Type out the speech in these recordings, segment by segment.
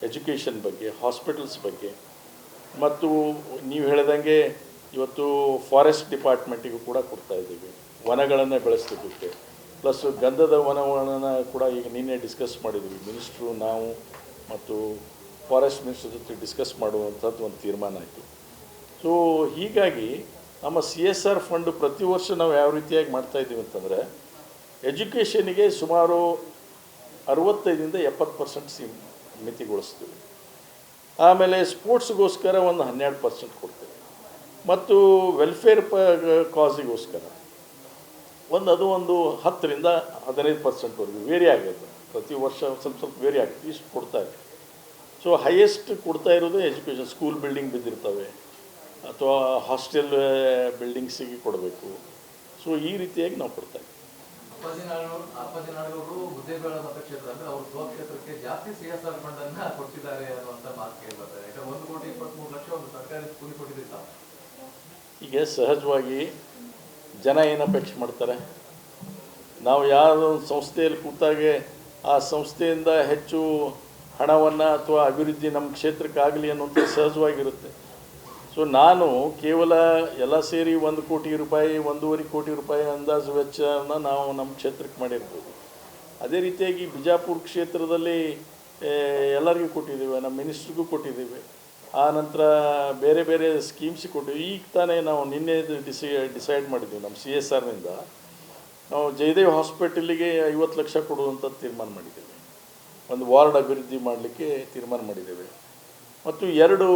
Education ಬಗ್ಗೆ, hospitals ಬಗ್ಗೆ ಮತ್ತು ನೀವು ಹೇಳಿದಂಗೆ ಇವತ್ತು ಫಾರೆಸ್ಟ್ ಡಿಪಾರ್ಟ್ಮೆಂಟಿಗೂ ಕೂಡ ಕೊಡ್ತಾ ಇದ್ದೀವಿ. ವನಗಳನ್ನು ಬೆಳೆಸಲಿಕ್ಕೆ ಪ್ಲಸ್ ಗಂಧದ ವನಗಳನ್ನು ಕೂಡ ಈಗ ನಿನ್ನೆ ಡಿಸ್ಕಸ್ ಮಾಡಿದ್ವಿ. ಮಿನಿಸ್ಟ್ರು ನಾವು ಮತ್ತು ಫಾರೆಸ್ಟ್ ಮಿನಿಸ್ಟ್ರ್ ಜೊತೆ ಡಿಸ್ಕಸ್ ಮಾಡುವಂಥದ್ದು ಒಂದು ತೀರ್ಮಾನ ಆಯಿತು. ಸೊ ಹೀಗಾಗಿ ನಮ್ಮ CSR ಫಂಡು ಪ್ರತಿ ವರ್ಷ ನಾವು ಯಾವ ರೀತಿಯಾಗಿ ಮಾಡ್ತಾಯಿದ್ದೀವಿ ಅಂತಂದರೆ ಎಜುಕೇಷನಿಗೆ ಸುಮಾರು 65ರಿಂದ 70% ಮಿತಿಗೊಳಿಸ್ತೀವಿ. ಆಮೇಲೆ ಸ್ಪೋರ್ಟ್ಸ್ಗೋಸ್ಕರ ಒಂದು 12% ಕೊಡ್ತೀವಿ ಮತ್ತು ವೆಲ್ಫೇರ್ ಕಾಸಿಗೋಸ್ಕರ ಅದು ಒಂದು 10ರಿಂದ 15%ವರೆಗೂ ವೇರಿ ಆಗುತ್ತೆ. ಪ್ರತಿ ವರ್ಷ ಸ್ವಲ್ಪ ವೇರಿ ಆಗುತ್ತೆ, ಇಷ್ಟು ಕೊಡ್ತಾರೆ. ಸೊ ಹೈಯೆಸ್ಟ್ ಕೊಡ್ತಾ ಇರೋದು ಎಜುಕೇಷನ್. ಸ್ಕೂಲ್ ಬಿಲ್ಡಿಂಗ್ ಬಿದ್ದಿರ್ತವೆ ಅಥವಾ ಹಾಸ್ಟೆಲ್ ಬಿಲ್ಡಿಂಗ್ಸಿಗೆ ಕೊಡಬೇಕು. ಸೊ ಈ ರೀತಿಯಾಗಿ ನಾವು ಕೊಡ್ತಾ ಇದ್ದೀವಿ. ಅಪ್ಪಜಿನಾಡೂರು ಮುದ್ದೇಬೇಳದ ಕ್ಷೇತ್ರ ಅಂದರೆ ಅವರು ಸ್ವಕ್ಷೇತ್ರಕ್ಕೆ ಜಾಸ್ತಿ CSR ಫಂಡನ್ನು ಕೊಡ್ತಿದ್ದಾರೆ ಅನ್ನುವಂಥ ಮಾತು ಕೇಳಿ ಬರ್ತಾರೆ. ಯಾಕಂದ್ರೆ 1,23,00,000 ಒಂದು ಸರ್ಕಾರಿ ಸ್ಕೂಲಿಗೆ ಕೊಟ್ಟಿದ್ದಿಲ್ಲ. ಈಗ ಸಹಜವಾಗಿ ಜನ ಏನು ಅಪೇಕ್ಷೆ ಮಾಡ್ತಾರೆ, ನಾವು ಯಾವ ಸಂಸ್ಥೆಯಲ್ಲಿ ಕೂತಾಗೆ ಆ ಸಂಸ್ಥೆಯಿಂದ ಹೆಚ್ಚು ಹಣವನ್ನು ಅಥವಾ ಅಭಿವೃದ್ಧಿ ನಮ್ಮ ಕ್ಷೇತ್ರಕ್ಕಾಗಲಿ ಅನ್ನೋಂಥ ಸಹಜವಾಗಿರುತ್ತೆ. ಸೊ ನಾನು ಕೇವಲ ಎಲ್ಲ ಸೇರಿ 1 ಕೋಟಿ ರೂಪಾಯಿ 1.5 ಕೋಟಿ ರೂಪಾಯಿ ಅಂದಾಜು ವೆಚ್ಚನ ನಾವು ನಮ್ಮ ಕ್ಷೇತ್ರಕ್ಕೆ ಮಾಡಿರ್ಬೋದು. ಅದೇ ರೀತಿಯಾಗಿ ಬಿಜಾಪುರ ಕ್ಷೇತ್ರದಲ್ಲಿ ಎಲ್ಲರಿಗೂ ಕೊಟ್ಟಿದ್ದೇವೆ, ನಮ್ಮ ಮಿನಿಸ್ಟ್ರಿಗೂ ಕೊಟ್ಟಿದ್ದೇವೆ. ಆ ನಂತರ ಬೇರೆ ಬೇರೆ ಸ್ಕೀಮ್ಸಿಗೆ ಕೊಟ್ಟಿದ್ದೀವಿ. ಈಗ ತಾನೇ ನಾವು ನಿನ್ನೆ ಡಿಸೈಡ್ ಮಾಡಿದ್ದೀವಿ. ನಮ್ಮ CSRನಿಂದ ನಾವು ಜಯದೇವ್ ಹಾಸ್ಪಿಟಲಿಗೆ 50 ಲಕ್ಷ ಕೊಡುವಂಥ ತೀರ್ಮಾನ ಮಾಡಿದ್ದೇವೆ. ಒಂದು ವಾರ್ಡ್ ಅಭಿವೃದ್ಧಿ ಮಾಡಲಿಕ್ಕೆ ತೀರ್ಮಾನ ಮಾಡಿದ್ದೇವೆ ಮತ್ತು 2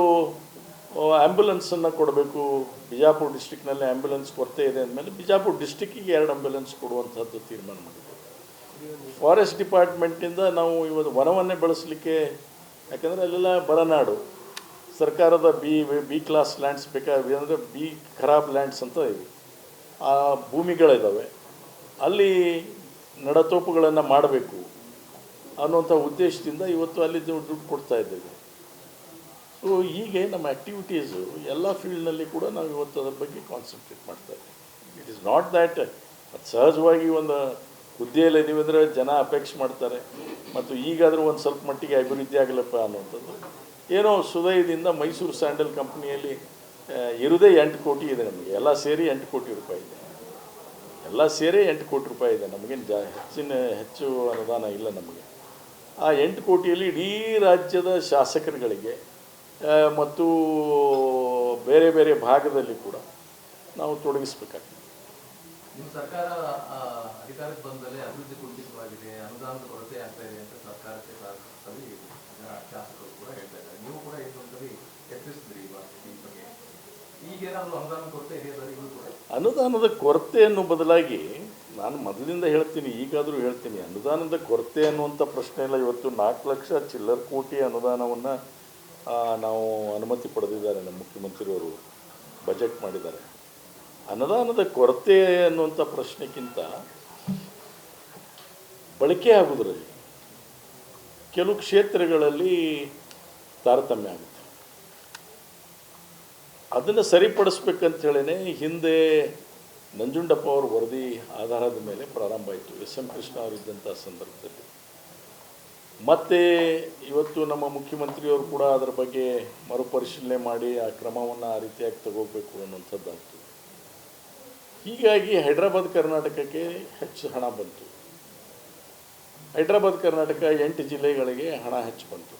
ಆ್ಯಂಬುಲೆನ್ಸನ್ನು ಕೊಡಬೇಕು. ಬಿಜಾಪುರ ಡಿಸ್ಟಿಕ್ನಲ್ಲಿ ಆ್ಯಂಬುಲೆನ್ಸ್ ಕೊರತೆ ಇದೆ ಅಂದಮೇಲೆ ಬಿಜಾಪುರ ಡಿಸ್ಟಿಕ್ಕಿಗೆ 2 ಆ್ಯಂಬುಲೆನ್ಸ್ ಕೊಡುವಂಥದ್ದು ತೀರ್ಮಾನ ಮಾಡಿದ್ದೇವೆ. ಫಾರೆಸ್ಟ್ ಡಿಪಾರ್ಟ್ಮೆಂಟಿಂದ ನಾವು ಇವತ್ತು ವನವನ್ನೇ ಬಳಸಲಿಕ್ಕೆ, ಯಾಕಂದರೆ ಅಲ್ಲೆಲ್ಲ ಬರನಾಡು, ಸರ್ಕಾರದ ಬಿ ಕ್ಲಾಸ್ ಲ್ಯಾಂಡ್ಸ್ ಬೇಕಾಗಿ ಅಂದರೆ ಬಿ ಖರಾಬ್ ಲ್ಯಾಂಡ್ಸ್ ಅಂತ ಇವೆ, ಆ ಭೂಮಿಗಳಿದ್ದಾವೆ. ಅಲ್ಲಿ ನಡತೋಪುಗಳನ್ನು ಮಾಡಬೇಕು ಅನ್ನುವಂಥ ಉದ್ದೇಶದಿಂದ ಇವತ್ತು ಅಲ್ಲಿ ದುಡ್ಡು ಕೊಡ್ತಾ ಇದ್ದೇವೆ. ಸೊ ಹೀಗೆ ನಮ್ಮ ಆ್ಯಕ್ಟಿವಿಟೀಸು ಎಲ್ಲ ಫೀಲ್ಡ್ನಲ್ಲಿ ಕೂಡ ನಾವು ಇವತ್ತು ಅದರ ಬಗ್ಗೆ ಕಾನ್ಸಂಟ್ರೇಟ್ ಮಾಡ್ತಾ ಇದ್ದೀವಿ. ಇಟ್ ಈಸ್ ನಾಟ್ ದ್ಯಾಟ್ ಅದು ಸಹಜವಾಗಿ ಒಂದು ಹುದ್ದೆಯಲ್ಲಿ ಇದೀವಿ ಅಂದರೆ ಜನ ಅಪೇಕ್ಷೆ ಮಾಡ್ತಾರೆ ಮತ್ತು ಈಗಾದರೂ ಒಂದು ಸ್ವಲ್ಪ ಮಟ್ಟಿಗೆ ಅಭಿವೃದ್ಧಿ ಆಗಲಪ್ಪ ಅನ್ನುವಂಥದ್ದು. ಏನೋ ಸುದಯದಿಂದ ಮೈಸೂರು ಸ್ಯಾಂಡಲ್ ಕಂಪ್ನಿಯಲ್ಲಿ ಇರೋದೇ 8 ಕೋಟಿ ಇದೆ ನಮಗೆ. ಎಲ್ಲ ಸೇರಿ 8 ಕೋಟಿ ರೂಪಾಯಿ ಇದೆ. ಎಲ್ಲ ಸೇರಿ 8 ಕೋಟಿ ರೂಪಾಯಿ ಇದೆ. ನಮಗೇನು ಹೆಚ್ಚು ಅನುದಾನ ಇಲ್ಲ ನಮಗೆ. ಆ 8 ಕೋಟಿಯಲ್ಲಿ ಇಡೀ ರಾಜ್ಯದ ಶಾಸಕರುಗಳಿಗೆ ಮತ್ತು ಬೇರೆ ಬೇರೆ ಭಾಗದಲ್ಲಿ ಕೂಡ ನಾವು ತೊಡಗಿಸ್ಬೇಕಾಗ್ತದೆ. ನಿಮ್ಮ ಸರ್ಕಾರ ಅಧಿಕಾರಕ್ಕೆ ಬಂದಮೇಲೆ ಅಭಿವೃದ್ಧಿ ಕುಂಠಿತವಾಗಿದೆ, ಅನುದಾನದ ಕೊರತೆ ಆಗ್ತಾ ಇದೆ ಅಂತ ಸರ್ಕಾರಕ್ಕೆ ಶಾಸಕರು ಕೂಡ ಹೇಳ್ತಾ ಇದ್ದಾರೆ. ನೀವು ಕೂಡ ಇದೊಂದ್ಸರಿ ಎಚ್ಚರಿಸಿದ್ರಿ ಈ ಬಗ್ಗೆ. ಈಗೇನಾದರೂ ಅನುದಾನ ಕೊರತೆ ಇದೆ? ಅನುದಾನದ ಕೊರತೆಯನ್ನು ಬದಲಾಗಿ ನಾನು ಮೊದಲಿಂದ ಹೇಳ್ತೀನಿ, ಈಗಾದರೂ ಹೇಳ್ತೀನಿ, ಅನುದಾನದ ಕೊರತೆ ಅನ್ನುವಂಥ ಪ್ರಶ್ನೆ ಇಲ್ಲ. ಇವತ್ತು 4 ಲಕ್ಷ ಚಿಲ್ಲರ್ ಕೋಟಿ ಅನುದಾನವನ್ನು ನಾವು ಅನುಮತಿ ಪಡೆದಿದ್ದಾರೆ. ನಮ್ಮ ಮುಖ್ಯಮಂತ್ರಿಯವರು ಬಜೆಟ್ ಮಾಡಿದ್ದಾರೆ. ಅನುದಾನದ ಕೊರತೆ ಅನ್ನುವಂಥ ಪ್ರಶ್ನೆಗಿಂತ ಬಳಕೆ ಆಗುವುದರಲ್ಲಿ ಕೆಲವು ಕ್ಷೇತ್ರಗಳಲ್ಲಿ ತಾರತಮ್ಯ ಆಗುತ್ತೆ. ಅದನ್ನು ಸರಿಪಡಿಸ್ಬೇಕಂತೇಳೇ ಹಿಂದೆ ನಂಜುಂಡಪ್ಪ ಅವ್ರ ವರದಿ ಆಧಾರದ ಮೇಲೆ ಪ್ರಾರಂಭ ಆಯಿತು. SM ಕೃಷ್ಣ ಅವರಿದ್ದಂಥ ಸಂದರ್ಭದಲ್ಲಿ. ಮತ್ತು ಇವತ್ತು ನಮ್ಮ ಮುಖ್ಯಮಂತ್ರಿಯವರು ಕೂಡ ಅದರ ಬಗ್ಗೆ ಮರುಪರಿಶೀಲನೆ ಮಾಡಿ ಆ ಕ್ರಮವನ್ನು ಆ ರೀತಿಯಾಗಿ ತಗೋಬೇಕು ಅನ್ನುವಂಥದ್ದಾಗ್ತದೆ. ಹೀಗಾಗಿ ಹೈದ್ರಾಬಾದ್ ಕರ್ನಾಟಕಕ್ಕೆ ಹೆಚ್ಚು ಹಣ ಬಂತು. ಹೈದ್ರಾಬಾದ್ ಕರ್ನಾಟಕ 8 ಜಿಲ್ಲೆಗಳಿಗೆ ಹಣ ಹೆಚ್ಚು ಬಂತು.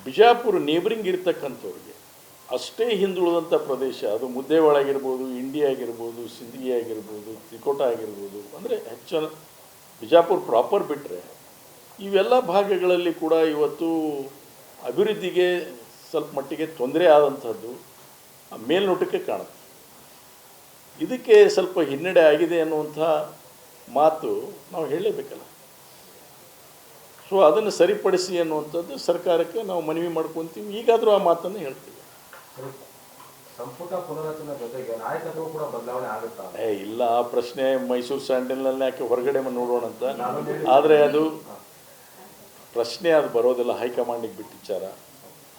ಬಿಜಾಪುರ ನೇಬರಿಂಗ್ ಇರ್ತಕ್ಕಂಥವ್ರಿಗೆ ಅಷ್ಟೇ ಹಿಂದುಳಿದಂಥ ಪ್ರದೇಶ, ಅದು ಮುದ್ದೇವಾಳ ಆಗಿರ್ಬೋದು, ಇಂಡಿ ಆಗಿರ್ಬೋದು, ಸಿಂದಗಿ ಆಗಿರ್ಬೋದು, ತಿಕೋಟ ಆಗಿರ್ಬೋದು, ಅಂದರೆ ಹೆಚ್ಚು ಬಿಜಾಪುರ ಪ್ರಾಪರ್ ಬಿಟ್ಟರೆ ಇವೆಲ್ಲ ಭಾಗಗಳಲ್ಲಿ ಕೂಡ ಇವತ್ತು ಅಭಿವೃದ್ಧಿಗೆ ಸ್ವಲ್ಪ ಮಟ್ಟಿಗೆ ತೊಂದರೆ ಆದಂಥದ್ದು ಮೇಲ್ನೋಟಕ್ಕೆ ಕಾಣುತ್ತೆ. ಇದಕ್ಕೆ ಸ್ವಲ್ಪ ಹಿನ್ನಡೆ ಆಗಿದೆ ಅನ್ನುವಂಥ ಮಾತು ನಾವು ಹೇಳಲೇಬೇಕಲ್ಲ. ಸೊ ಅದನ್ನು ಸರಿಪಡಿಸಿ ಅನ್ನುವಂಥದ್ದು ಸರ್ಕಾರಕ್ಕೆ ನಾವು ಮನವಿ ಮಾಡ್ಕೊತೀವಿ. ಈಗಾದರೂ ಆ ಮಾತನ್ನು ಹೇಳ್ತೀವಿ. ಸಂಪುಟ ಪುನರಚನೆ ಜೊತೆಗೆ ನಾಯಕತ್ವ ಕೂಡ ಬದಲಾವಣೆ ಆಗುತ್ತಾ? ಇಲ್ಲ, ಆ ಪ್ರಶ್ನೆ ಮೈಸೂರು ಸ್ಯಾಂಡಲ್ನಲ್ಲಿ ಯಾಕೆ ಹೊರಗಡೆ ನೋಡೋಣ ಅಂತ. ಆದರೆ ಅದು ಪ್ರಶ್ನೆ ಅದು ಬರೋದಿಲ್ಲ, ಹೈಕಮಾಂಡಿಗೆ ಬಿಟ್ಟು ವಿಚಾರ.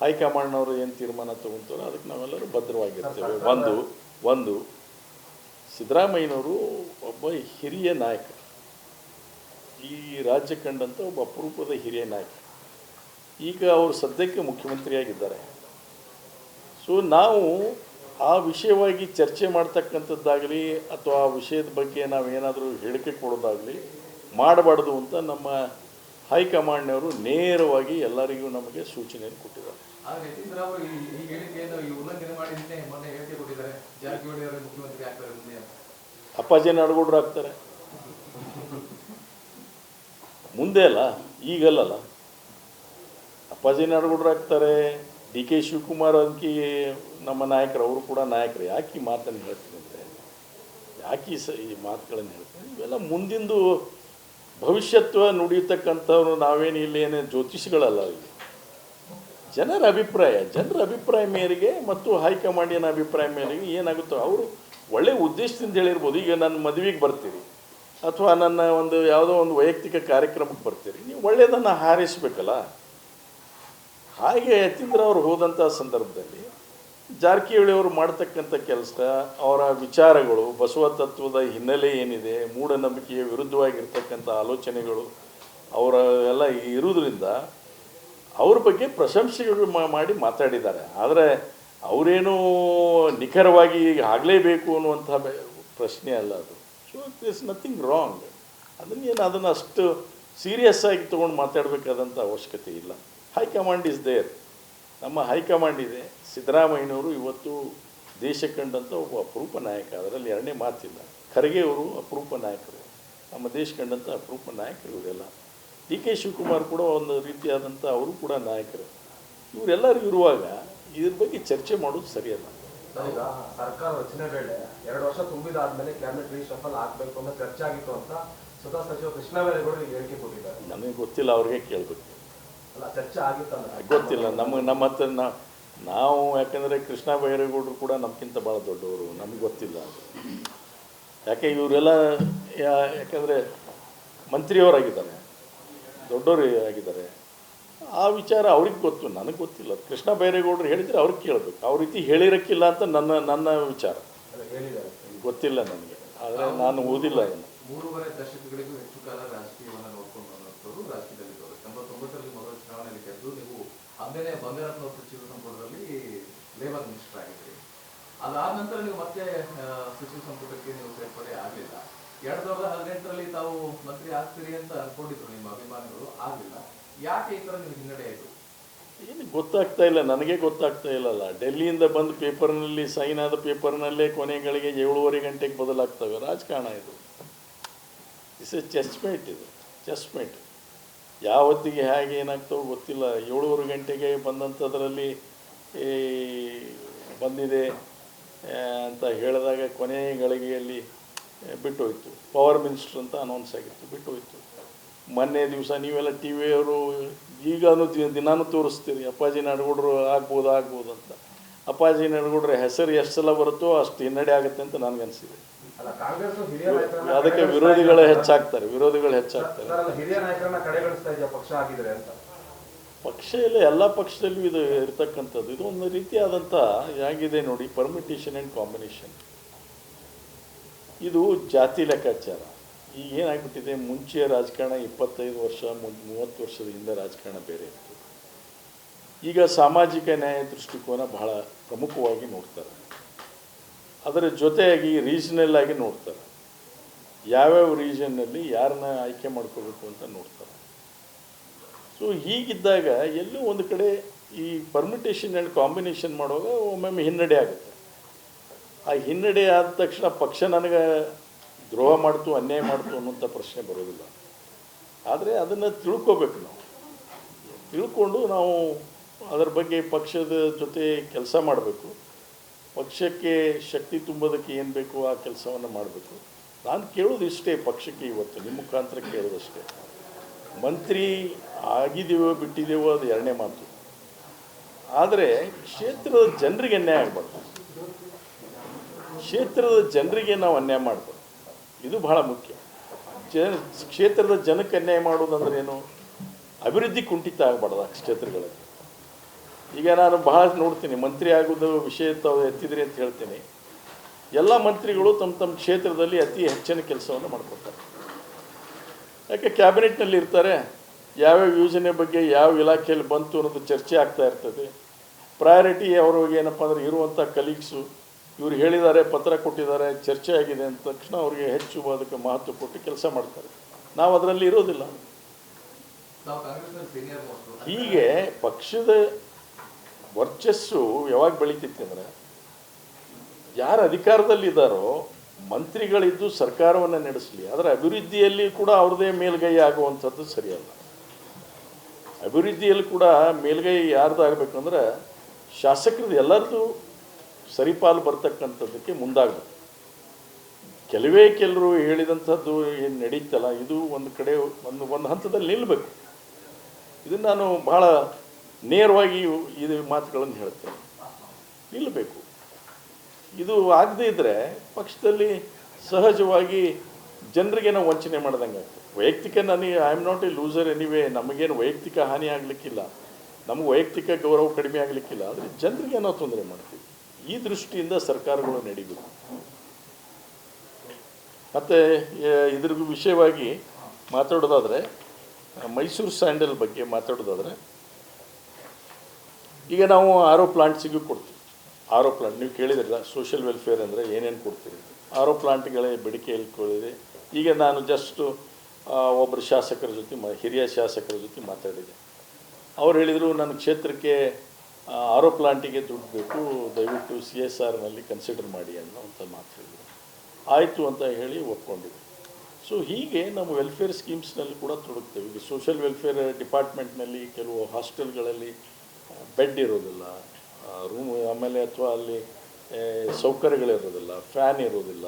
ಹೈಕಮಾಂಡ್ನವರು ಏನು ತೀರ್ಮಾನ ತೊಗೊತಾರೋ ಅದಕ್ಕೆ ನಾವೆಲ್ಲರೂ ಭದ್ರವಾಗಿರ್ತೇವೆ. ಒಂದು ಸಿದ್ದರಾಮಯ್ಯನವರು ಒಬ್ಬ ಹಿರಿಯ ನಾಯಕ, ಈ ರಾಜ್ಯ ಕಂಡಂಥ ಒಬ್ಬ ಅಪರೂಪದ ಹಿರಿಯ ನಾಯಕ. ಈಗ ಅವರು ಸದ್ಯಕ್ಕೆ ಮುಖ್ಯಮಂತ್ರಿಯಾಗಿದ್ದಾರೆ. ಸೊ ನಾವು ಆ ವಿಷಯವಾಗಿ ಚರ್ಚೆ ಮಾಡ್ತಕ್ಕಂಥದ್ದಾಗಲಿ ಅಥವಾ ಆ ವಿಷಯದ ಬಗ್ಗೆ ನಾವೇನಾದರೂ ಹೇಳಿಕೆ ಕೊಡೋದಾಗಲಿ ಮಾಡಬಾರ್ದು ಅಂತ ನಮ್ಮ ಹೈಕಮಾಂಡ್ನವರು ನೇರವಾಗಿ ಎಲ್ಲರಿಗೂ ನಮಗೆ ಸೂಚನೆಯನ್ನು ಕೊಟ್ಟಿದ್ದಾರೆ. ಆದ್ರೆ ಯತೀಂದ್ರ ಅವರು ಈ ಹೇಳಿಕೆಯನ್ನು ಉಲ್ಲಂಘನೆ ಮಾಡಿದ್ರೆ ಮೊನ್ನೆ ಹೇಳಿಕೆ ಕೊಟ್ಟಿದ್ದಾರೆ, ಜಾರಕಿಹೊಳಿ ಅವರು ಮುಖ್ಯಮಂತ್ರಿ ಆಗ್ತಾರೆ ಮುಂದೆ ಅಂತ. ಅಪ್ಪಾಜಿ ನಾಡಗೌಡರು ಆಗ್ತಾರೆ ಮುಂದೆ ಅಲ್ಲ, ಈಗಲ್ಲಲ್ಲ. ಅಪ್ಪಾಜಿ ನಾಡಗೌಡರು ಆಗ್ತಾರೆ. ಡಿ ಕೆ ಶಿವಕುಮಾರ್ ಅಂಕಿ ನಮ್ಮ ನಾಯಕರು, ಅವರು ಕೂಡ ನಾಯಕರು. ಯಾಕೆ ಈ ಮಾತನ್ನು ಹೇಳ್ತೀನಿ ಅಂದರೆ, ಯಾಕೆ ಈ ಮಾತುಗಳನ್ನು ಹೇಳ್ತೀನಿ, ಇವೆಲ್ಲ ಮುಂದಿಂದು ಭವಿಷ್ಯತ್ವ ನುಡಿಯತಕ್ಕಂಥವ್ರು. ನಾವೇನು ಇಲ್ಲೇನು ಜ್ಯೋತಿಷಿಗಳಲ್ಲ. ಇಲ್ಲಿ ಜನರ ಅಭಿಪ್ರಾಯ ಮೇರೆಗೆ ಮತ್ತು ಹೈಕಮಾಂಡಿನ ಅಭಿಪ್ರಾಯ ಮೇರೆಗೆ ಏನಾಗುತ್ತೋ ಅವರು ಒಳ್ಳೆಯ ಉದ್ದೇಶದಿಂದ ಹೇಳಿರ್ಬೋದು. ಈಗ ನನ್ನ ಮದುವೆಗೆ ಬರ್ತೀರಿ ಅಥವಾ ನನ್ನ ಒಂದು ಯಾವುದೋ ಒಂದು ವೈಯಕ್ತಿಕ ಕಾರ್ಯಕ್ರಮಕ್ಕೆ ಬರ್ತೀರಿ, ನೀವು ಒಳ್ಳೆಯದನ್ನು ಹಾರೈಸಬೇಕಲ್ಲ. ಹಾಗೆ ಯತೀಂದ್ರ ಅವರು ಹೋದಂಥ ಸಂದರ್ಭದಲ್ಲಿ ಜಾರಕಿಹೊಳಿ ಅವರು ಮಾಡ್ತಕ್ಕಂಥ ಕೆಲಸ, ಅವರ ವಿಚಾರಗಳು, ಬಸವ ತತ್ವದ ಹಿನ್ನೆಲೆ ಏನಿದೆ, ಮೂಢನಂಬಿಕೆಯ ವಿರುದ್ಧವಾಗಿರ್ತಕ್ಕಂಥ ಆಲೋಚನೆಗಳು ಅವರ ಎಲ್ಲ ಇರುವುದರಿಂದ ಅವ್ರ ಬಗ್ಗೆ ಪ್ರಶಂಸೆಗಳು ಮಾಡಿ ಮಾತಾಡಿದ್ದಾರೆ. ಆದರೆ ಅವರೇನು ನಿಖರವಾಗಿ ಆಗಲೇಬೇಕು ಅನ್ನುವಂಥ ಪ್ರಶ್ನೆ ಅಲ್ಲ ಅದು. So it is nothing wrong. ಅದನ್ನು ಅಷ್ಟು ಸೀರಿಯಸ್ ಆಗಿ ತೊಗೊಂಡು ಮಾತಾಡಬೇಕಾದಂಥ ಅವಶ್ಯಕತೆ ಇಲ್ಲ. High command is there. ನಮ್ಮ ಹೈಕಮಾಂಡ್ ಇದೆ. ಸಿದ್ದರಾಮಯ್ಯನವರು ಇವತ್ತು ದೇಶ ಕಂಡಂಥ ಒಬ್ಬ ಅಪರೂಪ ನಾಯಕ, ಅದರಲ್ಲಿ ಎರಡನೇ ಮಾತಿಲ್ಲ. ಖರ್ಗೆ ಅವರು ಅಪರೂಪ ನಾಯಕರು, ನಮ್ಮ ದೇಶ ಕಂಡಂಥ ಅಪರೂಪ ನಾಯಕರು ಇವರೆಲ್ಲ. ಡಿ ಕೆ ಶಿವಕುಮಾರ್ ಕೂಡ ಒಂದು ರೀತಿಯಾದಂಥ ಅವರು ಕೂಡ ನಾಯಕರು. ಇವರೆಲ್ಲರೂ ಇರುವಾಗ ಇದ್ರ ಬಗ್ಗೆ ಚರ್ಚೆ ಮಾಡೋದು ಸರಿಯಲ್ಲ. ಈಗ ಸರ್ಕಾರ ರಚನೆ ವೇಳೆ 2 ವರ್ಷ ತುಂಬಿದಾದ್ಮೇಲೆ ಕ್ಯಾಬಿನೆಟ್ ರೀಶಫಲ್ ಆಗಬೇಕು ಅಂತ ಚರ್ಚೆ ಆಗಿತ್ತು ಅಂತ ಸ್ವತಃ ಸಚಿವ ಕೃಷ್ಣ ಬೈರೇಗೌಡರು ಹೇಳಿಕೆ ಕೊಟ್ಟಿದ್ದಾರೆ. ನನಗೆ ಗೊತ್ತಿಲ್ಲ, ಅವ್ರಿಗೆ ಕೇಳಬೇಕು. ಅಲ್ಲ, ಚರ್ಚೆ ಆಗಿತ್ತಲ್ಲ, ಗೊತ್ತಿಲ್ಲ. ನಮ್ಮ ಹತ್ರ ನಾವು ಯಾಕೆಂದರೆ ಕೃಷ್ಣ ಬೈರೇಗೌಡರು ಕೂಡ ನಮಗಿಂತ ಭಾಳ ದೊಡ್ಡವರು, ನಮಗೆ ಗೊತ್ತಿಲ್ಲ. ಯಾಕೆ ಇವರೆಲ್ಲ ಯಾಕೆಂದರೆ ಮಂತ್ರಿಯವರಾಗಿದ್ದಾರೆ, ದೊಡ್ಡವರು ಆಗಿದ್ದಾರೆ. ಆ ವಿಚಾರ ಅವ್ರಿಗೆ ಗೊತ್ತು, ನನಗೆ ಗೊತ್ತಿಲ್ಲ. ಕೃಷ್ಣ ಬೈರೇಗೌಡರು ಹೇಳಿದರೆ ಅವ್ರಿಗೆ ಕೇಳಬೇಕು. ಅವ್ರ ರೀತಿ ಹೇಳಿರೋಕ್ಕಿಲ್ಲ ಅಂತ ನನ್ನ ವಿಚಾರ. ಗೊತ್ತಿಲ್ಲ ನನಗೆ, ಆದರೆ ನಾನು ಓದಿಲ್ಲ ಅದನ್ನು. 3.5 ದಶಕಗಳಿಗೂ ಹೆಚ್ಚು ಕಾಲ ರಾಜಕೀಯವನ್ನು ನೋಡ್ಕೊಂಡು ಬಂದವರು, ರಾಜಕೀಯದಲ್ಲಿದ್ದವರು. 89ರಲ್ಲಿ ಮೊದಲ ಚುನಾವಣೆಯಲ್ಲಿ ಗೆದ್ದು ನೀವು ಆಮೇಲೆ ಬಂಗಾರತ್ನ ಸಚಿವ ಸಂಪುಟದಲ್ಲಿ ಲೇಬರ್ ಮಿನಿಸ್ಟರ್ ಆಗಿದ್ರಿ. ಅದಾದ ನಂತರ ನೀವು ಮತ್ತೆ ಸಚಿವ ಸಂಪುಟಕ್ಕೆ ನೀವು ಸೇರ್ಪಡೆ ಆಗಲಿಲ್ಲ. 2018ರಲ್ಲಿ ತಾವು ಮಂತ್ರಿ ಆಗ್ತೀರಿ ಅಂತ ಅನ್ಕೊಂಡಿದ್ರು ನಿಮ್ಮ ಅಭಿಮಾನಿಗಳು, ಆಗಲಿಲ್ಲ. ಯಾಕೆ ಈ ಥರ ನೀವು ಹಿನ್ನಡೆ ಆಯಿತು? ಏನು ಗೊತ್ತಾಗ್ತಾ ಇಲ್ಲ, ನನಗೆ ಗೊತ್ತಾಗ್ತಾ ಇಲ್ಲಲ್ಲ. ಡೆಲ್ಲಿಯಿಂದ ಬಂದು ಪೇಪರ್ನಲ್ಲಿ ಸೈನ್ ಆದ ಪೇಪರ್ನಲ್ಲೇ ಕೊನೆಗಳಿಗೆ 7:30 ಗಂಟೆಗೆ ಬದಲಾಗ್ತವೆ. ರಾಜಕಾರಣ ಇದು. Is a checkmate. ಇದು ಚೆಸ್ಮೇಟ್. ಯಾವತ್ತಿಗೆ ಹೇಗೆ ಏನಾಗ್ತವೋ ಗೊತ್ತಿಲ್ಲ. 7:30 ಗಂಟೆಗೆ ಬಂದಂಥದ್ರಲ್ಲಿ ಬಂದಿದೆ ಅಂತ ಹೇಳಿದಾಗ ಕೊನೆ ಗಳಿಗೆಯಲ್ಲಿ ಬಿಟ್ಟೋಯ್ತು. ಪವರ್ ಮಿನಿಸ್ಟರ್ ಅಂತ ಅನೌನ್ಸ್ ಆಗಿತ್ತು, ಬಿಟ್ಟೋಯ್ತು. ಮೊನ್ನೆ ದಿವಸ ನೀವೆಲ್ಲ ಟಿ ವಿಯವರು ಈಗಲೂ ದಿನಾನೂ ತೋರಿಸ್ತೀರಿ, ಅಪ್ಪಾಜಿ ನಾಡಗೌಡರು ಆಗ್ಬೋದು ಅಂತ. ಅಪ್ಪಾಜಿ ನಾಡಗೌಡ್ರ ಹೆಸರು ಎಷ್ಟು ಸಲ ಬರುತ್ತೋ ಅಷ್ಟು ಹಿನ್ನಡೆ ಆಗುತ್ತೆ ಅಂತ ನನಗನ್ಸಿದೆ. ಅದಕ್ಕೆ ವಿರೋಧಿಗಳು ಹೆಚ್ಚಾಗ್ತಾರೆ. ಹಿರಿಯ ನಾಯಕರನ್ನ ಕಡೆಗಣಿಸ್ತಾ ಇದೆಯಾ ಪಕ್ಷ ಆಗಿದ್ರೆ ಅಂತ? ಪಕ್ಷ ಇಲ್ಲ, ಎಲ್ಲ ಪಕ್ಷದಲ್ಲೂ ಇದು ಇರತಕ್ಕಂಥದ್ದು. ಇದು ಒಂದು ರೀತಿಯಾದಂಥ ಹೇಗಿದೆ ನೋಡಿ, ಪರ್ಮಿಟೇಷನ್ ಆ್ಯಂಡ್ ಕಾಂಬಿನೇಷನ್. ಇದು ಜಾತಿ ಲೆಕ್ಕಾಚಾರ. ಈಗ ಏನಾಗ್ಬಿಟ್ಟಿದೆ, ಮುಂಚೆ ರಾಜಕಾರಣ 25 ವರ್ಷ 30 ವರ್ಷದ ಹಿಂದೆ ರಾಜಕಾರಣ ಬೇರೆ ಇತ್ತು. ಈಗ ಸಾಮಾಜಿಕ ನ್ಯಾಯ ದೃಷ್ಟಿಕೋನ ಬಹಳ ಪ್ರಮುಖವಾಗಿ ನೋಡ್ತಾರೆ. ಅದರ ಜೊತೆಯಾಗಿ ರೀಜನಲ್ ಆಗಿ ನೋಡ್ತಾರೆ. ಯಾವ್ಯಾವ ರೀಜನ್ನಲ್ಲಿ ಯಾರನ್ನ ಆಯ್ಕೆ ಮಾಡ್ಕೋಬೇಕು ಅಂತ ನೋಡ್ತಾರೆ. ಸೊ ಹೀಗಿದ್ದಾಗ ಎಲ್ಲೂ ಒಂದು ಕಡೆ ಈ ಪರ್ಮಿಟೇಷನ್ ಆ್ಯಂಡ್ ಕಾಂಬಿನೇಷನ್ ಮಾಡುವಾಗ ಒಮ್ಮೊಮ್ಮೆ ಹಿನ್ನಡೆ ಆಗುತ್ತೆ. ಆ ಹಿನ್ನಡೆ ಆದ ತಕ್ಷಣ ಪಕ್ಷ ನನಗೆ ದ್ರೋಹ ಮಾಡ್ತು, ಅನ್ಯಾಯ ಮಾಡ್ತು ಅನ್ನೋಂಥ ಪ್ರಶ್ನೆ ಬರೋದಿಲ್ಲ. ಆದರೆ ಅದನ್ನು ತಿಳ್ಕೋಬೇಕು. ನಾವು ತಿಳ್ಕೊಂಡು ನಾವು ಅದರ ಬಗ್ಗೆ ಪಕ್ಷದ ಜೊತೆ ಕೆಲಸ ಮಾಡಬೇಕು. ಪಕ್ಷಕ್ಕೆ ಶಕ್ತಿ ತುಂಬೋದಕ್ಕೆ ಏನು ಬೇಕು ಆ ಕೆಲಸವನ್ನು ಮಾಡಬೇಕು. ನಾನು ಕೇಳೋದು ಇಷ್ಟೇ ಪಕ್ಷಕ್ಕೆ, ಇವತ್ತು ನಿಮ್ಮ ಮುಖಾಂತರ ಕೇಳೋದಷ್ಟೇ. ಮಂತ್ರಿ ಆಗಿದ್ದೀವೋ ಬಿಟ್ಟಿದ್ದೇವೋ ಅದು ಎರಡನೇ ಮಾತು. ಆದರೆ ಕ್ಷೇತ್ರದ ಜನರಿಗೆ ಅನ್ಯಾಯ ಆಗಬಾರ್ದು. ಕ್ಷೇತ್ರದ ಜನರಿಗೆ ನಾವು ಅನ್ಯಾಯ ಮಾಡಬಾರ್ದು. ಇದು ಬಹಳ ಮುಖ್ಯ. ಕ್ಷೇತ್ರದ ಜನಕ್ಕೆ ಅನ್ಯಾಯ ಮಾಡೋದಂದ್ರೆ ಏನು? ಅಭಿವೃದ್ಧಿ ಕುಂಠಿತ ಆಗಬಾರ್ದು ಆ ಕ್ಷೇತ್ರಗಳಲ್ಲಿ. ಈಗ ನಾನು ಬಹಳ ನೋಡ್ತೀನಿ, ಮಂತ್ರಿ ಆಗೋದು ವಿಷಯ ತಾವು ಎತ್ತಿದ್ರಿ ಅಂತ ಹೇಳ್ತೀನಿ. ಎಲ್ಲ ಮಂತ್ರಿಗಳು ತಮ್ಮ ಕ್ಷೇತ್ರದಲ್ಲಿ ಅತಿ ಹೆಚ್ಚಿನ ಕೆಲಸವನ್ನು ಮಾಡ್ಕೊತಾರೆ. ಯಾಕೆ ಕ್ಯಾಬಿನೆಟ್ನಲ್ಲಿ ಇರ್ತಾರೆ, ಯಾವ್ಯಾವ ಯೋಜನೆ ಬಗ್ಗೆ ಯಾವ ಇಲಾಖೆಯಲ್ಲಿ ಬಂತು ಅನ್ನೋದು ಚರ್ಚೆ ಆಗ್ತಾ ಇರ್ತದೆ. ಪ್ರಯಾರಿಟಿ ಅವ್ರಿಗೆ ಏನಪ್ಪ ಅಂದರೆ ಇರುವಂಥ ಕಲೀಗ್ಸು ಇವ್ರು ಹೇಳಿದ್ದಾರೆ, ಪತ್ರ ಕೊಟ್ಟಿದ್ದಾರೆ, ಚರ್ಚೆ ಆಗಿದೆ ಅಂದ ತಕ್ಷಣ ಅವ್ರಿಗೆ ಹೆಚ್ಚು ಅದಕ್ಕೆ ಮಹತ್ವ ಕೊಟ್ಟು ಕೆಲಸ ಮಾಡ್ತಾರೆ. ನಾವು ಅದರಲ್ಲಿ ಇರೋದಿಲ್ಲ. ನಾವು ಕಾಂಗ್ರೆಸ್ನಲ್ಲಿ ಸೀನಿಯರ್ ಮೋಸ್ಟ್. ಹೀಗೆ ಪಕ್ಷದ ವರ್ಚಸ್ಸು ಯಾವಾಗ ಬೆಳೀತಿತ್ತು ಅಂದರೆ, ಯಾರು ಅಧಿಕಾರದಲ್ಲಿದ್ದಾರೋ ಮಂತ್ರಿಗಳಿದ್ದು ಸರ್ಕಾರವನ್ನು ನಡೆಸಲಿ, ಅದರ ಅಭಿವೃದ್ಧಿಯಲ್ಲಿ ಕೂಡ ಅವ್ರದ್ದೇ ಮೇಲ್ಗೈ ಆಗುವಂಥದ್ದು ಸರಿಯಲ್ಲ. ಅಭಿವೃದ್ಧಿಯಲ್ಲಿ ಕೂಡ ಮೇಲ್ಗೈ ಯಾರ್ದು ಆಗಬೇಕಂದ್ರೆ ಶಾಸಕರದ್ದು ಎಲ್ಲರದ್ದು ಸರಿಪಾಲು ಬರ್ತಕ್ಕಂಥದ್ದಕ್ಕೆ ಮುಂದಾಗಬೇಕು. ಕೆಲವರು ಹೇಳಿದಂಥದ್ದು ಏನು ನಡೀತಲ್ಲ, ಇದು ಒಂದು ಕಡೆ ಒಂದು ಹಂತದಲ್ಲಿ ನಿಲ್ಲಬೇಕು. ಇದನ್ನು ನಾನು ಭಾಳ ನೇರವಾಗಿ ಇದು ಮಾತುಗಳನ್ನು ಹೇಳ್ತೇನೆ, ನಿಲ್ಲಬೇಕು. ಇದು ಆಗದೇ ಇದ್ದರೆ ಪಕ್ಷದಲ್ಲಿ ಸಹಜವಾಗಿ ಜನರಿಗೆ ನಾವು ವಂಚನೆ ಮಾಡ್ದಂಗೆ ಆಗ್ತದೆ. ವೈಯಕ್ತಿಕ ನನಗೆ I am not A loser anyway, ನಮಗೇನು ವೈಯಕ್ತಿಕ ಹಾನಿ ಆಗಲಿಕ್ಕಿಲ್ಲ, ನಮಗೆ ವೈಯಕ್ತಿಕ ಗೌರವ ಕಡಿಮೆ ಆಗಲಿಕ್ಕಿಲ್ಲ. ಆದರೆ ಜನರಿಗೆ ನಾವು ತೊಂದರೆ ಮಾಡ್ತೀವಿ. ಈ ದೃಷ್ಟಿಯಿಂದ ಸರ್ಕಾರಗಳು ನಡೀಬೇಕು. ಮತ್ತು ಇದ್ರ ವಿಷಯವಾಗಿ ಮಾತಾಡೋದಾದರೆ, ಮೈಸೂರು ಸ್ಯಾಂಡಲ್ ಬಗ್ಗೆ ಮಾತಾಡೋದಾದರೆ, ಈಗ ನಾವು ಆರೋ ಪ್ಲಾಂಟ್ಸಿಗೂ ಕೊಡ್ತೀವಿ. ಆರೋ ಪ್ಲಾಂಟ್ ನೀವು ಕೇಳಿದ್ರಲ್ಲ, ಸೋಷಿಯಲ್ ವೆಲ್ಫೇರ್ ಅಂದರೆ ಏನೇನು ಕೊಡ್ತೀವಿ. ಆರೋ ಪ್ಲಾಂಟ್ಗಳೇ ಬೇಡಿಕೆ ಹೇಳ್ಕೊಳ್ಳಿದೆ. ಈಗ ನಾನು ಜಸ್ಟು ಒಬ್ಬರು ಶಾಸಕರ ಜೊತೆ ಹಿರಿಯ ಶಾಸಕರ ಜೊತೆ ಮಾತಾಡಿದೆ. ಅವ್ರು ಹೇಳಿದರು, ನನ್ನ ಕ್ಷೇತ್ರಕ್ಕೆ ಆರೋ ಪ್ಲಾಂಟಿಗೆ ದುಡ್ಡು ಬೇಕು, ದಯವಿಟ್ಟು CSRನಲ್ಲಿ ಕನ್ಸಿಡರ್ ಮಾಡಿ ಅನ್ನೋಂಥ ಮಾತು ಹೇಳಿದರು. ಆಯಿತು ಅಂತ ಹೇಳಿ ಒಪ್ಕೊಂಡಿದ್ದೆ. ಸೊ ಹೀಗೆ ನಾವು ವೆಲ್ಫೇರ್ ಸ್ಕೀಮ್ಸ್ನಲ್ಲಿ ಕೂಡ ತೊಡಗ್ತೇವೆ. ಈಗ ಸೋಷಿಯಲ್ ವೆಲ್ಫೇರ್ ಡಿಪಾರ್ಟ್ಮೆಂಟ್ನಲ್ಲಿ ಕೆಲವು ಹಾಸ್ಟೆಲ್ಗಳಲ್ಲಿ ಬೆಡ್ ಇರೋದಿಲ್ಲ, ರೂಮ್, ಆಮೇಲೆ ಅಥವಾ ಅಲ್ಲಿ ಸೌಕರ್ಯಗಳಿರೋದಿಲ್ಲ, ಫ್ಯಾನ್ ಇರೋದಿಲ್ಲ.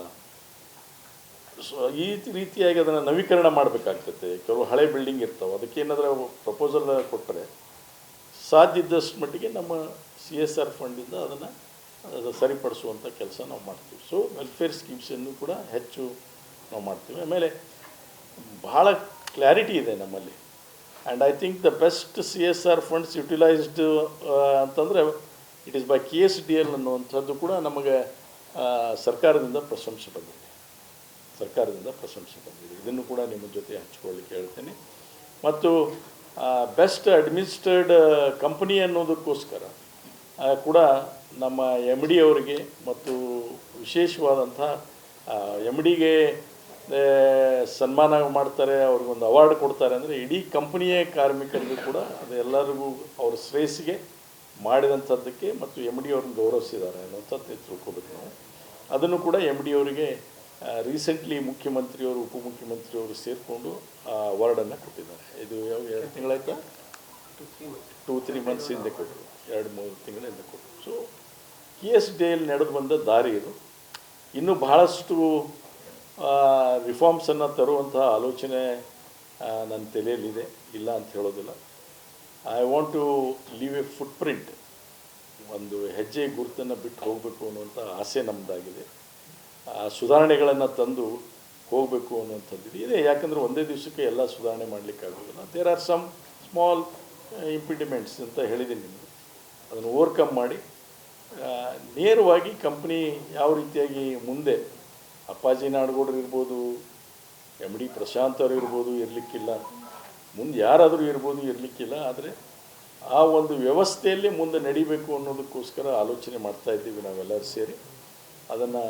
ಸೊ ಈ ರೀತಿಯಾಗಿ ಅದನ್ನು ನವೀಕರಣ ಮಾಡಬೇಕಾಗ್ತದೆ. ಕೆಲವು ಹಳೆ ಬಿಲ್ಡಿಂಗ್ ಇರ್ತಾವೆ, ಅದಕ್ಕೇನಾದರೂ ಪ್ರಪೋಸಲ್ ಕೊಟ್ಟರೆ ಸಾಧ್ಯ ಇದ್ದಷ್ಟು ಮಟ್ಟಿಗೆ ನಮ್ಮ CSR ಫಂಡಿಂದ ಅದನ್ನು ಸರಿಪಡಿಸುವಂಥ ಕೆಲಸ ನಾವು ಮಾಡ್ತೀವಿ. ಸೊ ವೆಲ್ಫೇರ್ ಸ್ಕೀಮ್ಸನ್ನು ಕೂಡ ಹೆಚ್ಚು ನಾವು ಮಾಡ್ತೀವಿ. ಆಮೇಲೆ ಭಾಳ ಕ್ಲಾರಿಟಿ ಇದೆ ನಮ್ಮಲ್ಲಿ. And I think the best CSR funds utilised ಅಂತಂದರೆ ಇಟ್ ಈಸ್ ಬೈ KSDL ಅನ್ನುವಂಥದ್ದು ಕೂಡ ನಮಗೆ ಸರ್ಕಾರದಿಂದ ಪ್ರಶಂಸೆ ಬಂದಿದೆ. ಇದನ್ನು ಕೂಡ ನಿಮ್ಮ ಜೊತೆ ಹಂಚ್ಕೊಳ್ಳಿಕ್ಕೆ ಹೇಳ್ತೇನೆ. ಮತ್ತು ಬೆಸ್ಟ್ ಅಡ್ಮಿನಿಸ್ಟ್ರೇಡ್ ಕಂಪನಿ ಅನ್ನೋದಕ್ಕೋಸ್ಕರ ಕೂಡ ನಮ್ಮ MD ಅವರಿಗೆ ಮತ್ತು ವಿಶೇಷವಾದಂಥ MDಗೆ ಸನ್ಮಾನ ಮಾಡ್ತಾರೆ, ಅವ್ರಿಗೊಂದು ಅವಾರ್ಡ್ ಕೊಡ್ತಾರೆ. ಅಂದರೆ ಇಡೀ ಕಂಪನಿಯ ಕಾರ್ಮಿಕರಿಗೂ ಕೂಡ ಅದು ಎಲ್ಲರಿಗೂ ಅವ್ರ ಶ್ರೇಯಸ್ಸಿಗೆ ಮಾಡಿದಂಥದ್ದಕ್ಕೆ ಮತ್ತು MD ಅವ್ರನ್ನ ಗೌರವಿಸಿದ್ದಾರೆ ಅನ್ನೋಂಥದ್ದು ತಿಳ್ಕೊಬೇಕು ನಾವು. ಅದನ್ನು ಕೂಡ MD ಅವರಿಗೆ ರೀಸೆಂಟ್ಲಿ ಮುಖ್ಯಮಂತ್ರಿಯವರು, ಉಪಮುಖ್ಯಮಂತ್ರಿಯವರು ಸೇರಿಕೊಂಡು ಆ ಅವಾರ್ಡನ್ನು ಕೊಟ್ಟಿದ್ದಾರೆ. ಇದು ಯಾವ 2 ತಿಂಗಳಾಯ್ತಾ, 2-3 ಮಂತ್ಸ್ ಹಿಂದೆ ಕೊಟ್ಟರು, 2-3 ತಿಂಗಳ ಹಿಂದೆ ಕೊಟ್ಟರು. ಸೊ KSDL ನಡೆದು ಬಂದ ದಾರಿ ಇದು. ಇನ್ನೂ ಬಹಳಷ್ಟು ರಿಫಾರ್ಮ್ಸನ್ನು ತರುವಂತಹ ಆಲೋಚನೆ ನನ್ನ ತಲೆಯಲ್ಲಿದೆ, ಇಲ್ಲ ಅಂತ ಹೇಳೋದಿಲ್ಲ. I want to leave a footprint, ಒಂದು ಹೆಜ್ಜೆ ಗುರುತನ್ನು ಬಿಟ್ಟು ಹೋಗಬೇಕು ಅನ್ನುವಂಥ ಆಸೆ ನಮ್ಮದಾಗಿದೆ. ಸುಧಾರಣೆಗಳನ್ನು ತಂದು ಹೋಗಬೇಕು ಅನ್ನುವಂಥದ್ದು ಇದೆ. ಯಾಕಂದರೆ ಒಂದೇ ದಿವಸಕ್ಕೆ ಎಲ್ಲ ಸುಧಾರಣೆ ಮಾಡಲಿಕ್ಕಾಗೋದಿಲ್ಲ. ದೇರ್ ಆರ್ ಸಮ್ ಸ್ಮಾಲ್ ಇಂಪಿಡಿಮೆಂಟ್ಸ್ ಅಂತ ಹೇಳಿದ್ದೀನಿ ನಿಮಗೆ. ಅದನ್ನು ಓವರ್ಕಮ್ ಮಾಡಿ ನೇರವಾಗಿ ಕಂಪ್ನಿ ಯಾವ ರೀತಿಯಾಗಿ ಮುಂದೆ ಅಪ್ಪಾಜಿ ನಾಡಗೌಡರು ಇರ್ಬೋದು, MD ಪ್ರಶಾಂತ್ ಅವರು ಇರ್ಬೋದು, ಇರಲಿಕ್ಕಿಲ್ಲ, ಮುಂದೆ ಯಾರಾದರೂ ಇರ್ಬೋದು, ಇರಲಿಕ್ಕಿಲ್ಲ. ಆದರೆ ಆ ಒಂದು ವ್ಯವಸ್ಥೆಯಲ್ಲೇ ಮುಂದೆ ನಡಿಬೇಕು ಅನ್ನೋದಕ್ಕೋಸ್ಕರ ಆಲೋಚನೆ ಮಾಡ್ತಾಯಿದ್ದೀವಿ ನಾವೆಲ್ಲರೂ ಸೇರಿ. ಅದನ್ನು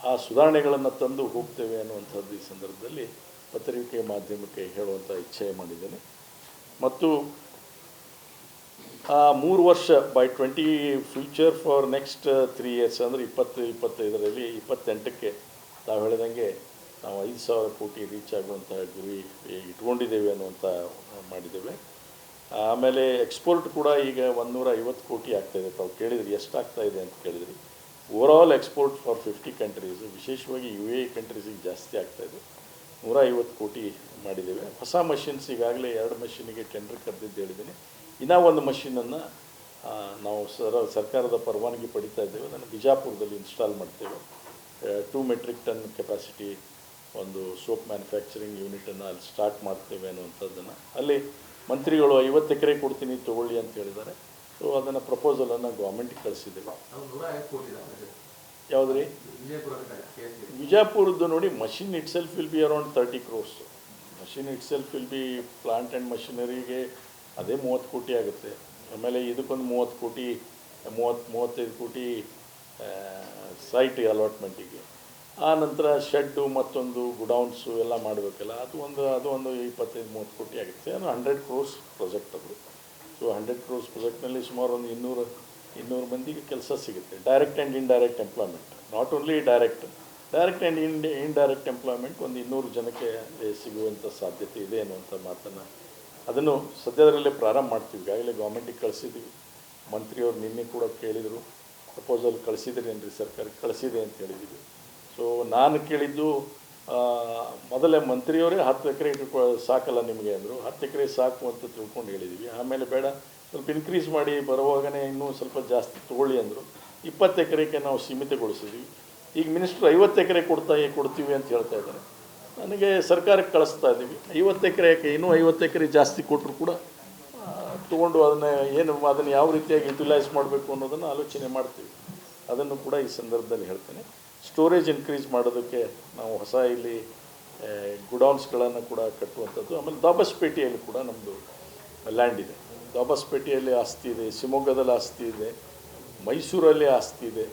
ಆ ಸುಧಾರಣೆಗಳನ್ನು ತಂದು ಹೋಗ್ತೇವೆ ಅನ್ನುವಂಥದ್ದು ಈ ಸಂದರ್ಭದಲ್ಲಿ ಪತ್ರಿಕೆ ಮಾಧ್ಯಮಕ್ಕೆ ಹೇಳುವಂಥ ಇಚ್ಛೆ ಮಾಡಿದ್ದೇನೆ. ಮತ್ತು ಆ 3 ವರ್ಷ by 20 future for next 3 years ಅಂದರೆ 2025ರಲ್ಲಿ 28ಕ್ಕೆ ನಾವು ಹೇಳಿದಂಗೆ ನಾವು 5,000 ಕೋಟಿ ರೀಚ್ ಆಗುವಂಥ ಗುರಿ ಇಟ್ಕೊಂಡಿದ್ದೇವೆ ಅನ್ನುವಂಥ ಮಾಡಿದ್ದೇವೆ. ಆಮೇಲೆ ಎಕ್ಸ್ಪೋರ್ಟ್ ಕೂಡ ಈಗ 150 ಕೋಟಿ ಆಗ್ತಾಯಿದೆ. ತಾವು ಕೇಳಿದ್ರಿ ಎಷ್ಟಾಗ್ತಾ ಇದೆ ಅಂತ ಕೇಳಿದ್ರಿ. ಓವರಾಲ್ ಎಕ್ಸ್ಪೋರ್ಟ್ ಫಾರ್ 50 ಕಂಟ್ರೀಸು, ವಿಶೇಷವಾಗಿ UAE ಕಂಟ್ರೀಸಿಗೆ ಜಾಸ್ತಿ ಆಗ್ತಾಯಿದೆ. 150 ಕೋಟಿ ಮಾಡಿದ್ದೇವೆ. ಹೊಸ ಮಷಿನ್ಸ್ ಈಗಾಗಲೇ 2 ಮಷಿನಿಗೆ ಟೆಂಡರ್ ಕರೆದಿದ್ದು ಹೇಳಿದ್ದೀನಿ. ಇನ್ನೂ 1 ಮಷಿನನ್ನು ನಾವು ಸರ್ಕಾರದ ಪರವಾನಗಿ ಪಡಿತಾ ಇದ್ದೇವೆ. ಅದನ್ನು ಬಿಜಾಪುರದಲ್ಲಿ ಇನ್ಸ್ಟಾಲ್ ಮಾಡ್ತೇವೆ. 2 ಮೆಟ್ರಿಕ್ ಟನ್ ಕೆಪಾಸಿಟಿ ಒಂದು ಸೋಪ್ ಮ್ಯಾನುಫ್ಯಾಕ್ಚರಿಂಗ್ ಯೂನಿಟನ್ನು ಅಲ್ಲಿ ಸ್ಟಾರ್ಟ್ ಮಾಡ್ತೇವೆ ಅನ್ನುವಂಥದ್ದನ್ನು. ಅಲ್ಲಿ ಮಂತ್ರಿಗಳು 50 ಎಕರೆ ಕೊಡ್ತೀನಿ ತೊಗೊಳ್ಳಿ ಅಂತ ಹೇಳಿದ್ದಾರೆ. ಸೊ ಅದನ್ನು ಪ್ರಪೋಸಲನ್ನು ಗೌರ್ಮೆಂಟಿಗೆ ಕಳಿಸಿದ್ದೇವೆ. ಯಾವುದು ರೀ? ವಿಜಯಪುರದ್ದು ನೋಡಿ, machine itself will be around 30 crores. Machine itself will be plant and ಮಷಿನರಿಗೆ ಅದೇ 30 ಕೋಟಿ ಆಗುತ್ತೆ. ಆಮೇಲೆ ಇದಕ್ಕೊಂದು 30 ಕೋಟಿ 35 ಕೋಟಿ ಸೈಟ್ ಅಲಾಟ್ಮೆಂಟಿಗೆ, ಆ ನಂತರ ಶೆಡ್ಡು ಮತ್ತೊಂದು ಗುಡೌನ್ಸು ಎಲ್ಲ ಮಾಡಬೇಕಲ್ಲ, ಅದು ಒಂದು 25-30 ಕೋಟಿ ಆಗುತ್ತೆ. ಅದು 100 crores ಪ್ರಾಜೆಕ್ಟ್ ಅದು. ಸೊ 100 crores ಪ್ರಾಜೆಕ್ಟ್ನಲ್ಲಿ ಸುಮಾರು ಒಂದು 200 ಮಂದಿಗೆ ಕೆಲಸ ಸಿಗುತ್ತೆ. Direct and indirect employment, not only direct and indirect employment ಒಂದು 200 ಜನಕ್ಕೆ ಸಿಗುವಂಥ ಸಾಧ್ಯತೆ ಇದೆ ಅನ್ನುವಂಥ ಮಾತನ್ನು ಅದನ್ನು ಸದ್ಯದಲ್ಲೇ ಪ್ರಾರಂಭ ಮಾಡ್ತೀವಿ. ಈಗಾಗಲೇ ಗೌರ್ಮೆಂಟಿಗೆ ಕಳಿಸಿದ್ದೀವಿ. ಮಂತ್ರಿಯವರು ನಿನ್ನೆ ಕೂಡ ಕೇಳಿದರು, ಪ್ರಪೋಸಲ್ ಕಳಿಸಿದ್ರೇನ್ರಿ ಸರ್ಕಾರಕ್ಕೆ? ಕಳಿಸಿದೆ ಅಂತ ಹೇಳಿದ್ದೀವಿ. ಸೊ ನಾನು ಕೇಳಿದ್ದು ಮೊದಲೇ ಮಂತ್ರಿಯವರೇ 10 ಎಕರೆ ಸಾಕಲ್ಲ ನಿಮಗೆ ಅಂದರು. 10 ಎಕರೆ ಸಾಕು ಅಂತ ತಿಳ್ಕೊಂಡು ಹೇಳಿದ್ದೀವಿ. ಆಮೇಲೆ ಬೇಡ ಸ್ವಲ್ಪ ಇನ್ಕ್ರೀಸ್ ಮಾಡಿ ಬರುವಾಗಲೇ ಇನ್ನೂ ಸ್ವಲ್ಪ ಜಾಸ್ತಿ ತೊಗೊಳ್ಳಿ ಅಂದರು. 20 ಎಕರೆಗೆ ನಾವು ಸೀಮಿತಗೊಳಿಸಿದ್ವಿ. ಈಗ ಮಿನಿಸ್ಟ್ರು 50 ಎಕರೆ ಕೊಡ್ತೀವಿ ಅಂತ ಹೇಳ್ತಾ ಇದ್ದಾರೆ. ನನಗೆ ಸರ್ಕಾರಕ್ಕೆ ಕಳಿಸ್ತಾ ಇದ್ದೀವಿ. 50 ಎಕರೆ ಯಾಕೆ, ಇನ್ನೂ 50 ಎಕರೆ ಜಾಸ್ತಿ ಕೊಟ್ಟರು ಕೂಡ ತೊಗೊಂಡು ಅದನ್ನು ಯಾವ ರೀತಿಯಾಗಿ ಯುಟಿಲೈಸ್ ಮಾಡಬೇಕು ಅನ್ನೋದನ್ನು ಆಲೋಚನೆ ಮಾಡ್ತೀವಿ. ಅದನ್ನು ಕೂಡ ಈ ಸಂದರ್ಭದಲ್ಲಿ ಹೇಳ್ತೇನೆ. ಸ್ಟೋರೇಜ್ ಇನ್ಕ್ರೀಸ್ ಮಾಡೋದಕ್ಕೆ ನಾವು ಹೊಸ ಇಲ್ಲಿ ಗುಡೌನ್ಸ್ಗಳನ್ನು ಕೂಡ ಕಟ್ಟುವಂಥದ್ದು. ಆಮೇಲೆ ದಾಬಸ್ಪೇಟೆಯಲ್ಲಿ ಕೂಡ ನಮ್ಮದು ಲ್ಯಾಂಡ್ ಇದೆ. ದಾಬಸ್ಪೇಟೆಯಲ್ಲಿ ಆಸ್ತಿ ಇದೆ, ಶಿವಮೊಗ್ಗದಲ್ಲಿ ಆಸ್ತಿ ಇದೆ, ಮೈಸೂರಲ್ಲಿ ಆಸ್ತಿ ಇದೆ.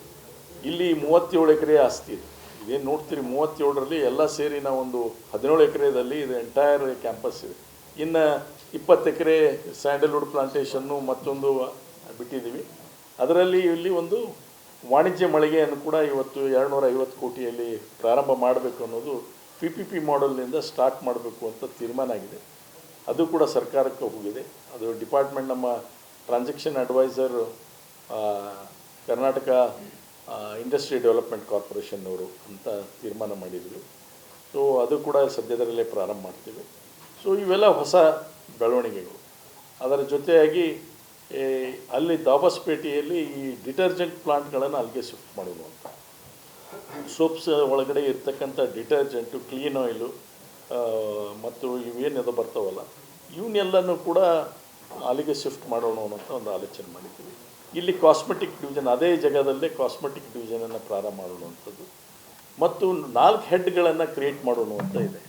ಇಲ್ಲಿ 37 ಎಕರೆ ಆಸ್ತಿ ಇದೆ. ಇದೇನು ನೋಡ್ತೀರಿ 37ರಲ್ಲಿ ಎಲ್ಲ ಸೇರಿ ನಾವು ಒಂದು 17 ಎಕರೆದಲ್ಲಿ ಇದು ಎಂಟೈರ್ ಕ್ಯಾಂಪಸ್ ಇದೆ. ಇನ್ನು 20 ಎಕರೆ ಸ್ಯಾಂಡಲ್ವುಡ್ ಪ್ಲಾಂಟೇಷನ್ನು ಮತ್ತೊಂದು ಬಿಟ್ಟಿದ್ದೀವಿ. ಅದರಲ್ಲಿ ಇಲ್ಲಿ ಒಂದು ವಾಣಿಜ್ಯ ಮಳಿಗೆಯನ್ನು ಕೂಡ ಇವತ್ತು 250 ಕೋಟಿಯಲ್ಲಿ ಪ್ರಾರಂಭ ಮಾಡಬೇಕು ಅನ್ನೋದು PPP ಮಾಡೆಲ್ನಿಂದ ಸ್ಟಾರ್ಟ್ ಮಾಡಬೇಕು ಅಂತ ತೀರ್ಮಾನ ಆಗಿದೆ. ಅದು ಕೂಡ ಸರ್ಕಾರಕ್ಕೆ ಹೋಗಿದೆ. ಅದು ಡಿಪಾರ್ಟ್ಮೆಂಟ್ ನಮ್ಮ transaction adviser Karnataka industry development ಕಾರ್ಪೊರೇಷನ್ನವರು ಅಂತ ತೀರ್ಮಾನ ಮಾಡಿದ್ವಿ. ಸೊ ಅದು ಕೂಡ ಸದ್ಯದಲ್ಲೇ ಪ್ರಾರಂಭ ಮಾಡ್ತೀವಿ. ಸೊ ಇವೆಲ್ಲ ಹೊಸ ಬೆಳವಣಿಗೆಗಳು. ಅದರ ಜೊತೆಯಾಗಿ ಅಲ್ಲಿ ದಾಬಸ್ಪೇಟೆಯಲ್ಲಿ ಈ ಡಿಟರ್ಜೆಂಟ್ ಪ್ಲಾಂಟ್ಗಳನ್ನು ಅಲ್ಲಿಗೆ ಶಿಫ್ಟ್ ಮಾಡೋದು ಅಂತ. ಸೋಪ್ಸ್ ಒಳಗಡೆ ಇರ್ತಕ್ಕಂಥ ಡಿಟರ್ಜೆಂಟು, ಕ್ಲೀನ್ ಆಯಿಲು ಮತ್ತು ಇವೇನಿದೆ ಬರ್ತಾವಲ್ಲ, ಇವನ್ನೆಲ್ಲನೂ ಕೂಡ ಅಲ್ಲಿಗೆ ಶಿಫ್ಟ್ ಮಾಡೋಣ ಅಂತ ಒಂದು ಆಲೋಚನೆ ಮಾಡಿದ್ದೀವಿ. ಇಲ್ಲಿ ಕಾಸ್ಮೆಟಿಕ್ ಡಿವಿಷನ್, ಅದೇ ಜಾಗದಲ್ಲೇ ಕಾಸ್ಮೆಟಿಕ್ ಡಿವಿಷನನ್ನು ಪ್ರಾರಂಭ ಮಾಡೋಣವಂಥದ್ದು. ಮತ್ತು 4 ಹೆಡ್ಗಳನ್ನು ಕ್ರಿಯೇಟ್ ಮಾಡೋಣ ಅಂತ ಇದೆ.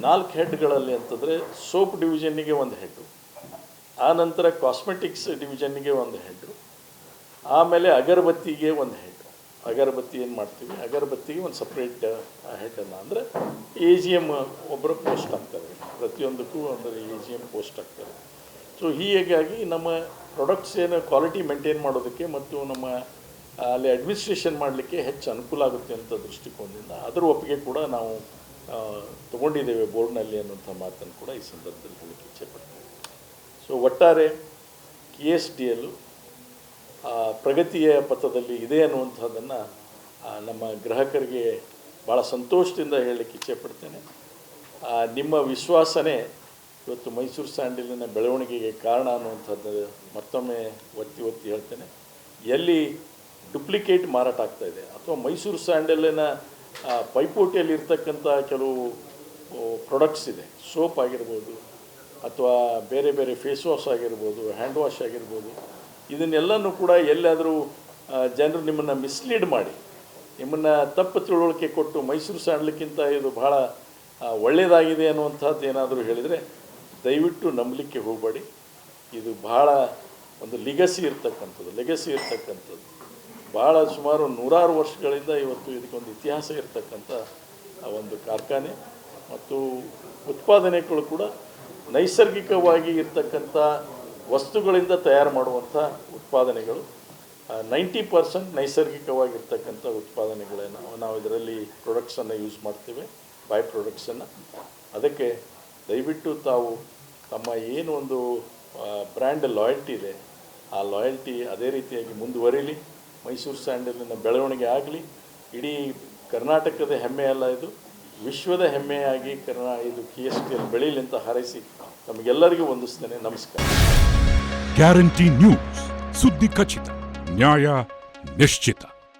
4 ಹೆಡ್ಗಳಲ್ಲಿ ಅಂತಂದರೆ ಸೋಪ್ ಡಿವಿಷನ್ನಿಗೆ ಒಂದು ಹೆಡ್ಡು, ಆನಂತರ ಕಾಸ್ಮೆಟಿಕ್ಸ್ ಡಿವಿಷನ್ನಿಗೆ ಒಂದು ಹೆಡ್ಡು, ಆಮೇಲೆ ಅಗರಬತ್ತಿಗೆ ಒಂದು ಹೆಡ್. ಅಗರಬತ್ತಿ ಏನು ಮಾಡ್ತೀವಿ, ಅಗರಬತ್ತಿಗೆ ಒಂದು ಸಪ್ರೇಟ್ ಹೆಡ್ಡನ್ನು, ಅಂದರೆ AGM ಒಬ್ಬರು ಪೋಸ್ಟ್ ಆಗ್ತಾರೆ. ಪ್ರತಿಯೊಂದಕ್ಕೂ ಅಂದರೆ AGM ಪೋಸ್ಟ್ ಆಗ್ತಾರೆ. ಸೊ ಹೀಗಾಗಿ ನಮ್ಮ ಪ್ರಾಡಕ್ಟ್ಸ್ ಏನು ಕ್ವಾಲಿಟಿ ಮೇಂಟೈನ್ ಮಾಡೋದಕ್ಕೆ ಮತ್ತು ನಮ್ಮ ಅಲ್ಲಿ ಅಡ್ಮಿನಿಸ್ಟ್ರೇಷನ್ ಮಾಡಲಿಕ್ಕೆ ಹೆಚ್ಚು ಅನುಕೂಲ ಆಗುತ್ತೆ ಅಂತ ದೃಷ್ಟಿಕೋನದಿಂದ ಅದರ ಒಪ್ಪಿಗೆ ಕೂಡ ನಾವು ತೊಗೊಂಡಿದ್ದೇವೆ ಬೋರ್ಡ್ನಲ್ಲಿ ಅನ್ನುವಂಥ ಮಾತನ್ನು ಕೂಡ ಈ ಸಂದರ್ಭದಲ್ಲಿ ಹೇಳಲಿಕ್ಕೆ ಇಚ್ಛೆಪಡ್ತೇವೆ. ಸೊ ಒಟ್ಟಾರೆ KSDL ಪ್ರಗತಿಯ ಪಥದಲ್ಲಿ ಇದೆ ಅನ್ನುವಂಥದ್ದನ್ನು ನಮ್ಮ ಗ್ರಾಹಕರಿಗೆ ಭಾಳ ಸಂತೋಷದಿಂದ ಹೇಳಲಿಕ್ಕೆ ಇಚ್ಛೆಪಡ್ತೇನೆ. ನಿಮ್ಮ ವಿಶ್ವಾಸನೇ ಇವತ್ತು ಮೈಸೂರು ಸ್ಯಾಂಡಲಿನ ಬೆಳವಣಿಗೆಗೆ ಕಾರಣ ಅನ್ನುವಂಥದ್ದು ಮತ್ತೊಮ್ಮೆ ಒತ್ತಿ ಹೇಳ್ತೇನೆ. ಎಲ್ಲಿ ಡುಪ್ಲಿಕೇಟ್ ಮಾರಾಟ ಆಗ್ತಾಯಿದೆ ಅಥವಾ ಮೈಸೂರು ಸ್ಯಾಂಡಲಿನ ಪೈಪೋಟಿಯಲ್ಲಿ ಇರ್ತಕ್ಕಂಥ ಕೆಲವು ಪ್ರಾಡಕ್ಟ್ಸ್ ಇದೆ, ಸೋಪ್ ಆಗಿರ್ಬೋದು ಅಥವಾ ಬೇರೆ ಬೇರೆ ಫೇಸ್ ವಾಶ್ ಆಗಿರ್ಬೋದು, ಹ್ಯಾಂಡ್ ವಾಶ್ ಆಗಿರ್ಬೋದು, ಇದನ್ನೆಲ್ಲನೂ ಕೂಡ ಎಲ್ಲಾದರೂ ಜನರು ನಿಮ್ಮನ್ನು ಮಿಸ್ಲೀಡ್ ಮಾಡಿ ನಿಮ್ಮನ್ನು ತಪ್ಪು ತಿಳುವಳಿಕೆ ಕೊಟ್ಟು ಮೈಸೂರು ಸ್ಯಾಂಡಲ್ಗಿಂತ ಇದು ಭಾಳ ಒಳ್ಳೆಯದಾಗಿದೆ ಅನ್ನುವಂಥದ್ದು ಏನಾದರೂ ಹೇಳಿದರೆ ದಯವಿಟ್ಟು ನಂಬಲಿಕ್ಕೆ ಹೋಗಬೇಡಿ. ಇದು ಭಾಳ ಒಂದು ಲೆಗಸಿ ಇರ್ತಕ್ಕಂಥದ್ದು ಭಾಳ ಸುಮಾರು 100 ವರ್ಷಗಳಿಂದ ಇವತ್ತು ಇದಕ್ಕೊಂದು ಇತಿಹಾಸ ಇರತಕ್ಕಂಥ ಒಂದು ಕಾರ್ಖಾನೆ. ಮತ್ತು ಉತ್ಪಾದನೆಗಳು ಕೂಡ ನೈಸರ್ಗಿಕವಾಗಿ ಇರ್ತಕ್ಕಂಥ ವಸ್ತುಗಳಿಂದ ತಯಾರು ಮಾಡುವಂಥ ಉತ್ಪಾದನೆಗಳು. 90% ನೈಸರ್ಗಿಕವಾಗಿರ್ತಕ್ಕಂಥ ಉತ್ಪಾದನೆಗಳನ್ನು ನಾವು ಇದರಲ್ಲಿ ಪ್ರಾಡಕ್ಟ್ಸನ್ನು ಯೂಸ್ ಮಾಡ್ತೇವೆ, ಬೈ ಪ್ರಾಡಕ್ಟ್ಸನ್ನು. ಅದಕ್ಕೆ ದಯವಿಟ್ಟು ತಾವು ತಮ್ಮ ಏನು ಒಂದು ಬ್ರ್ಯಾಂಡ್ ಲಾಯಲ್ಟಿ ಇದೆ ಆ ಲಾಯಲ್ಟಿ ಅದೇ ರೀತಿಯಾಗಿ ಮುಂದುವರಿಲಿ. ಮೈಸೂರು ಸ್ಯಾಂಡಲಿನ ಬೆಳವಣಿಗೆ ಆಗಲಿ. ಇಡೀ ಕರ್ನಾಟಕದ ಹೆಮ್ಮೆ ಅಲ್ಲ, ಇದು ವಿಶ್ವದ ಹೆಮ್ಮೆಯಾಗಿ ಇದು KSDL ಬೆಳೀಲಿ ಅಂತ ಹಾರೈಸಿ ನಮಗೆಲ್ಲರಿಗೂ ವಂದಿಸ್ತೇನೆ. ನಮಸ್ಕಾರ. ಗ್ಯಾರಂಟಿ ನ್ಯೂಸ್, ಸುದ್ದಿ ಖಚಿತ, ನ್ಯಾಯ ನಿಶ್ಚಿತ.